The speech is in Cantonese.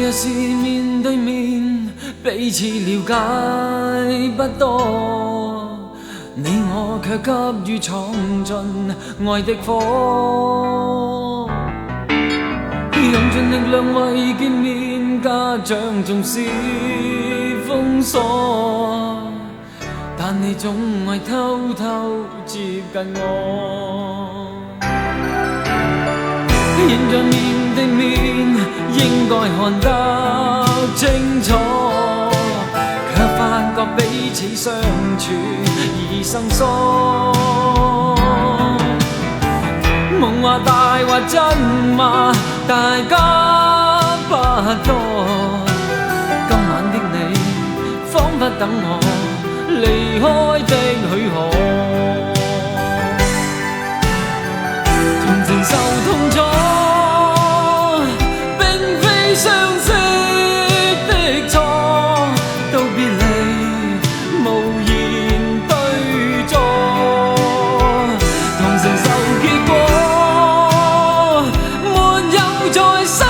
若是面對面，彼此了解不多，你我卻急於闖進愛的火，用盡力量為見面，家長縱使封鎖，但你總係偷偷接近我。現在面對面，應該看得清楚，卻發覺彼此相處已生疏。夢話大話真話，大家不多。今晚的你，彷彿等我離開的許可。同承受痛楚，並非相識的錯，到別離無言對坐，同承受結果，沒有再失